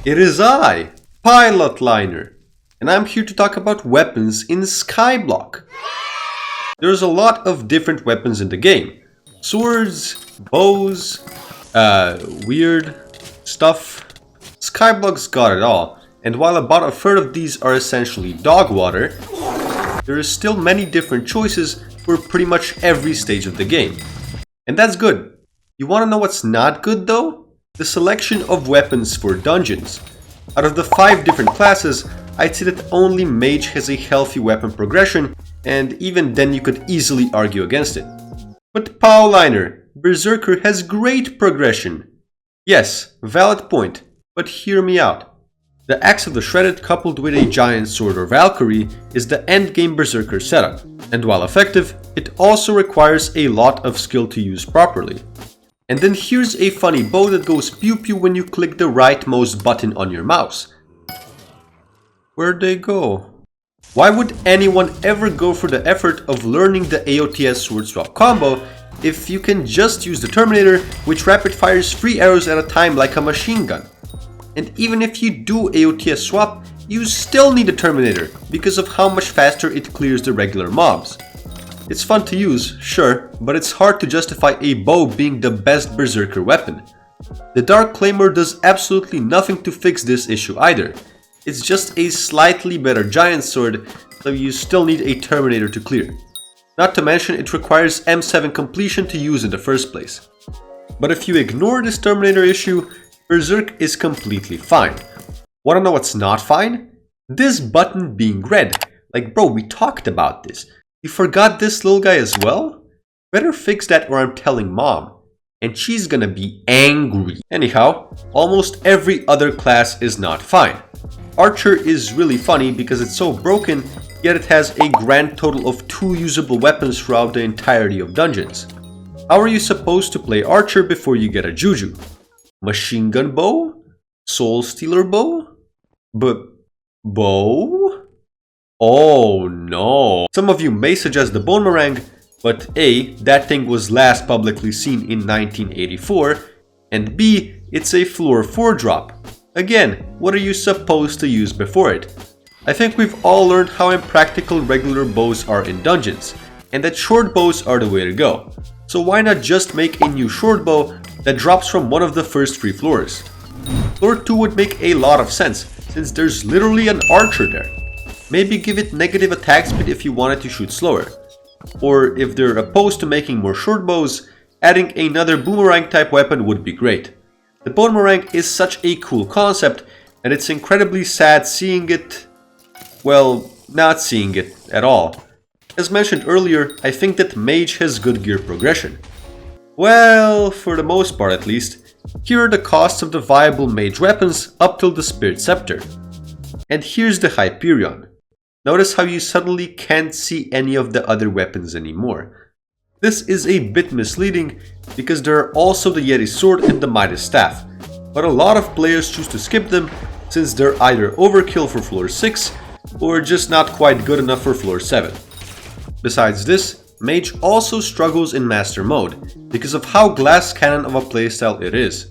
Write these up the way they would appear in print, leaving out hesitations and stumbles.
It is I, Powliner, and I'm here to talk about weapons in Skyblock. There's a lot of different weapons in the game. Swords, bows, weird stuff. Skyblock's got it all, and while about a third of these are essentially dog water, there is still many different choices for pretty much every stage of the game. And that's good. You wanna know what's not good though? The selection of weapons for dungeons. Out of the 5 different classes, I'd say that only Mage has a healthy weapon progression, and even then you could easily argue against it. But Powliner, Berserker has great progression. Yes, valid point, but hear me out. The Axe of the Shredded coupled with a Giant Sword or Valkyrie is the endgame Berserker setup, and while effective, it also requires a lot of skill to use properly. And then here's a funny bow that goes pew pew when you click the rightmost button on your mouse. Where'd they go? Why would anyone ever go for the effort of learning the AOTS sword swap combo if you can just use the Terminator, which rapid fires 3 arrows at a time like a machine gun? And even if you do AOTS swap, you still need a Terminator because of how much faster it clears the regular mobs. It's fun to use, sure, but it's hard to justify a bow being the best Berserker weapon. The Dark Claymore does absolutely nothing to fix this issue either. It's just a slightly better giant sword, so you still need a Terminator to clear. Not to mention it requires M7 completion to use in the first place. But if you ignore this Terminator issue, Berserk is completely fine. Wanna know what's not fine? This button being red. Like bro, we talked about this. You forgot this little guy as well? Better fix that or I'm telling mom. And she's gonna be angry. Anyhow, almost every other class is not fine. Archer is really funny because it's so broken, yet it has a grand total of 2 usable weapons throughout the entirety of dungeons. How are you supposed to play Archer before you get a Juju? Machine gun bow? Soul stealer bow? Bow? Oh no. Some of you may suggest the boomerang, but A, that thing was last publicly seen in 1984, and B, it's a floor 4 drop. Again, what are you supposed to use before it? I think we've all learned how impractical regular bows are in dungeons, and that short bows are the way to go. So why not just make a new short bow that drops from one of the first 3 floors? Floor 2 would make a lot of sense, since there's literally an archer there. Maybe give it negative attack speed if you wanted to shoot slower. Or if they're opposed to making more short bows, adding another boomerang type weapon would be great. The boomerang is such a cool concept that it's incredibly sad seeing it, well, not seeing it at all. As mentioned earlier, I think that Mage has good gear progression. Well, for the most part at least. Here are the costs of the viable Mage weapons up till the Spirit Scepter. And here's the Hyperion. Notice how you suddenly can't see any of the other weapons anymore. This is a bit misleading because there are also the Yeti Sword and the Midas Staff, but a lot of players choose to skip them since they're either overkill for floor 6 or just not quite good enough for floor 7. Besides this, Mage also struggles in Master Mode because of how glass cannon of a playstyle it is.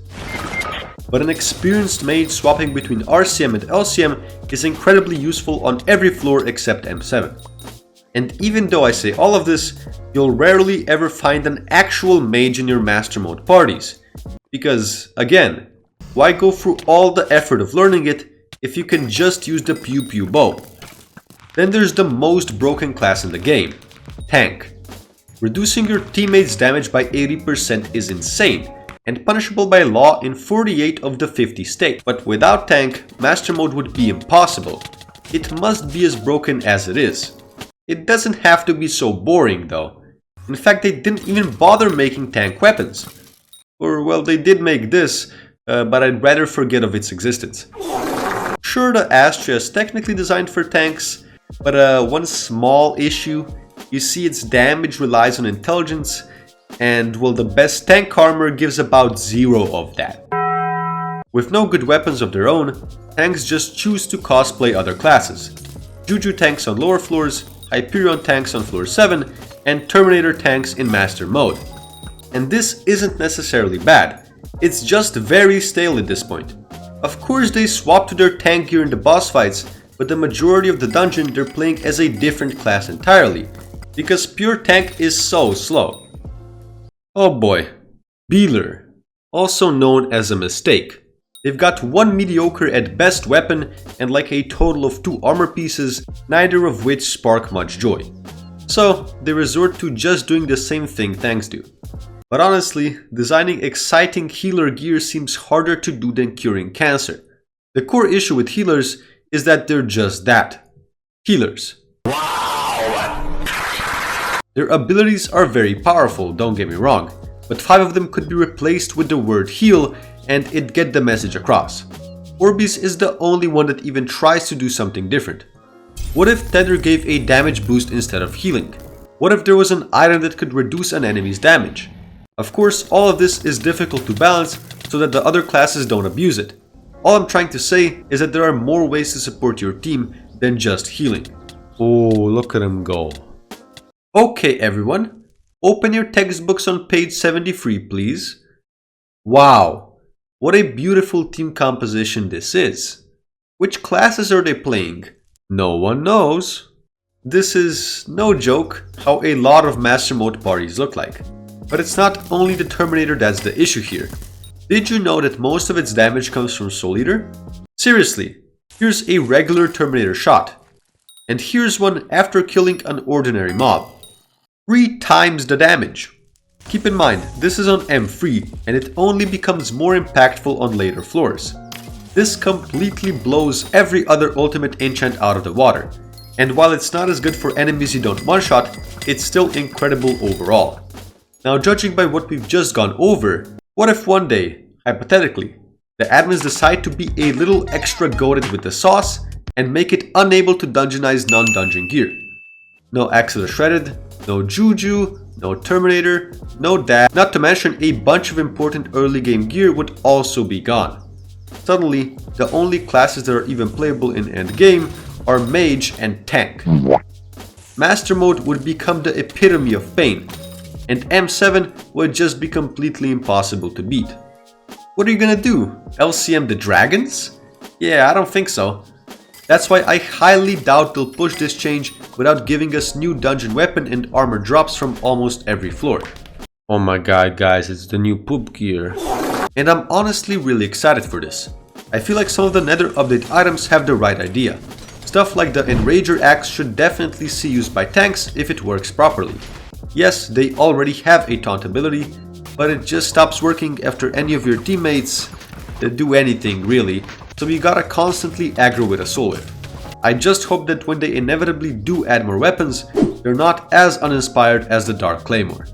But an experienced Mage swapping between RCM and LCM is incredibly useful on every floor except M7. And even though I say all of this, you'll rarely ever find an actual Mage in your Master Mode parties. Because, again, why go through all the effort of learning it if you can just use the pew pew bow? Then there's the most broken class in the game, Tank. Reducing your teammates' damage by 80% is insane, and punishable by law in 48 of the 50 states. But without Tank, Master Mode would be impossible. It must be as broken as it is. It doesn't have to be so boring though. In fact, they didn't even bother making tank weapons. Or well, they did make this, but I'd rather forget of its existence. Sure, the Astra is technically designed for tanks, but one small issue, you see its damage relies on intelligence, and well, the best tank armor gives about 0 of that. With no good weapons of their own, tanks just choose to cosplay other classes. Juju tanks on lower floors, Hyperion tanks on floor 7, and Terminator tanks in Master Mode. And this isn't necessarily bad, it's just very stale at this point. Of course they swap to their tank gear in the boss fights, but the majority of the dungeon they're playing as a different class entirely, because pure tank is so slow. Oh boy, Beeler, also known as a mistake. They've got one mediocre at best weapon and like a total of 2 armor pieces, neither of which spark much joy. So they resort to just doing the same thing tanks do. But honestly, designing exciting healer gear seems harder to do than curing cancer. The core issue with healers is that they're just that. Healers. Wow! Their abilities are very powerful, don't get me wrong, but 5 of them could be replaced with the word heal and it'd get the message across. Orbeez is the only one that even tries to do something different. What if Tether gave a damage boost instead of healing? What if there was an item that could reduce an enemy's damage? Of course, all of this is difficult to balance so that the other classes don't abuse it. All I'm trying to say is that there are more ways to support your team than just healing. Oh, look at him go. Okay everyone, open your textbooks on page 73 please. Wow, what a beautiful team composition this is. Which classes are they playing? No one knows. This is, no joke, how a lot of Master Mode parties look like. But it's not only the Terminator that's the issue here. Did you know that most of its damage comes from Soul Eater? Seriously, here's a regular Terminator shot. And here's one after killing an ordinary mob. 3 times the damage. Keep in mind, this is on M3 and it only becomes more impactful on later floors. This completely blows every other ultimate enchant out of the water. And while it's not as good for enemies you don't one-shot, it's still incredible overall. Now judging by what we've just gone over, what if one day, hypothetically, the admins decide to be a little extra goated with the sauce and make it unable to dungeonize non-dungeon gear? No Axis Shredded, no Juju, no Terminator, no dash, not to mention a bunch of important early game gear would also be gone. Suddenly, the only classes that are even playable in endgame are Mage and Tank. Master Mode would become the epitome of pain, and M7 would just be completely impossible to beat. What are you gonna do? LCM the dragons? Yeah, I don't think so. That's why I highly doubt they'll push this change without giving us new dungeon weapon and armor drops from almost every floor. Oh my god guys, it's the new poop gear. And I'm honestly really excited for this. I feel like some of the Nether update items have the right idea. Stuff like the Enrager axe should definitely see use by tanks if it works properly. Yes, they already have a taunt ability, but it just stops working after any of your teammates do anything really, so you gotta constantly aggro with a soul whip. I just hope that when they inevitably do add more weapons, they're not as uninspired as the Dark Claymore.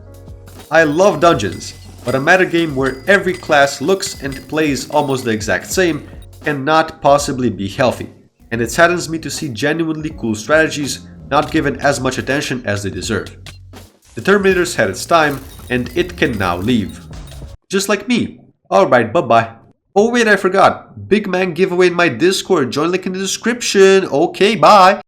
I love dungeons, but a metagame where every class looks and plays almost the exact same cannot possibly be healthy, and it saddens me to see genuinely cool strategies not given as much attention as they deserve. The Terminator's had its time, and it can now leave. Just like me. Alright, bye bye. Oh wait, I forgot. Big Man giveaway in my Discord. Join link in the description. Okay, bye.